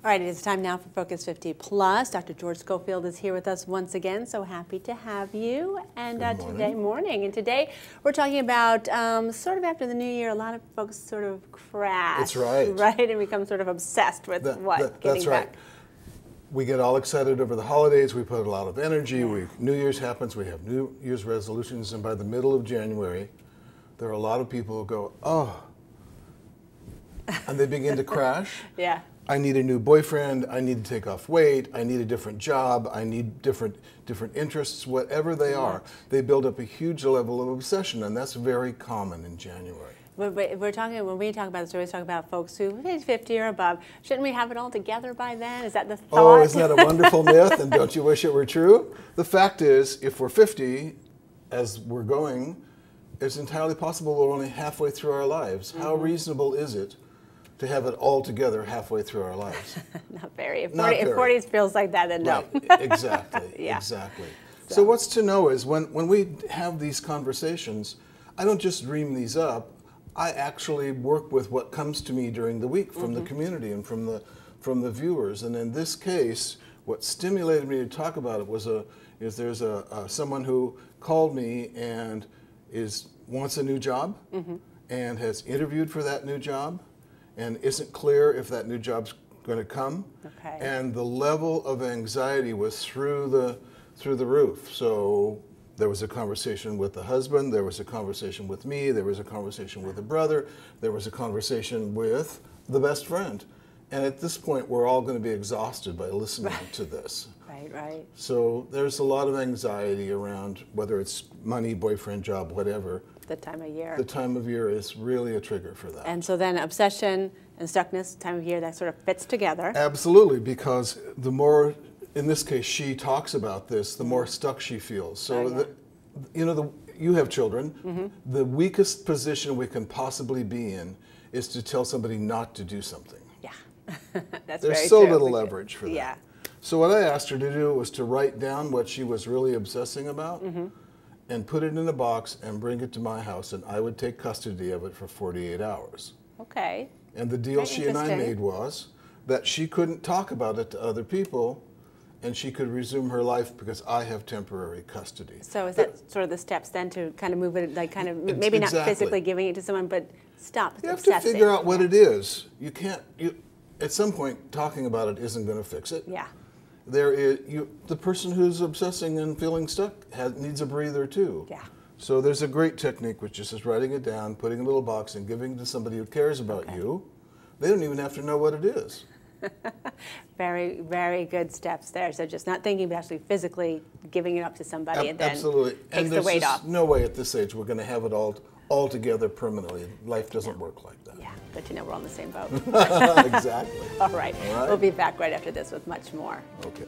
All right, it is time now for Focus 50 Plus. Dr. George Schofield is here with us once again, so happy to have you. And today we're talking about sort of after the new year, a lot of folks sort of crash. That's right. Right, and become sort of obsessed with getting that's right. back. We get all excited over the holidays. We put a lot of energy. New Year's happens. We have New Year's resolutions, and by the middle of January, there are a lot of people who go, oh, and they begin to crash. Yeah. I need a new boyfriend, I need to take off weight, I need a different job, I need different interests, whatever they are. They build up a huge level of obsession, and that's very common in January. When we talk about this, we always talk about folks who age 50 or above. Shouldn't we have it all together by then? Is that the thought? Oh, isn't that a wonderful myth, and don't you wish it were true? The fact is, if we're 50, as we're going, it's entirely possible we're only halfway through our lives. How reasonable is it to have it all together halfway through our lives? Not very. If 40 feels like that, then no. Right. Exactly. Exactly. So what's to know is when we have these conversations, I don't just dream these up. I actually work with what comes to me during the week from the community and from the viewers. And in this case, what stimulated me to talk about it was there's someone who called me and wants a new job and has interviewed for that new job, and isn't clear if that new job's going to come. Okay. And the level of anxiety was through the roof. So there was a conversation with the husband, there was a conversation with me, there was a conversation with a brother, there was a conversation with the best friend. And at this point, we're all going to be exhausted by listening to this. Right. So there's a lot of anxiety around whether it's money, boyfriend, job, whatever. The time of year. The time of year is really a trigger for that. And so then obsession and stuckness, time of year, that sort of fits together. Absolutely, because the more, in this case, she talks about this, the more stuck she feels. So, you have children. The weakest position we can possibly be in is to tell somebody not to do something. Yeah, that's There's very so true. little leverage for that. Yeah. So what I asked her to do was to write down what she was really obsessing about and put it in a box and bring it to my house, and I would take custody of it for 48 hours. Okay. And the deal she and I made was that she couldn't talk about it to other people, and she could resume her life because I have temporary custody. So is that sort of the steps then to kind of move it, like kind of maybe not physically giving it to someone, but stop You have obsessing. to figure out what it is. You can't, at some point, talking about it isn't going to fix it. Yeah. The person who's obsessing and feeling stuck needs a breather too. Yeah. So there's a great technique which is just writing it down, putting it in a little box, and giving it to somebody who cares about you. They don't even have to know what it is. Very, very good steps there. So just not thinking, but actually physically giving it up to somebody, and then takes the weight off. No way at this age we're going to have it all together permanently. Life doesn't work like that. Yeah, but we're on the same boat. Exactly. All right. We'll be back right after this with much more. Okay.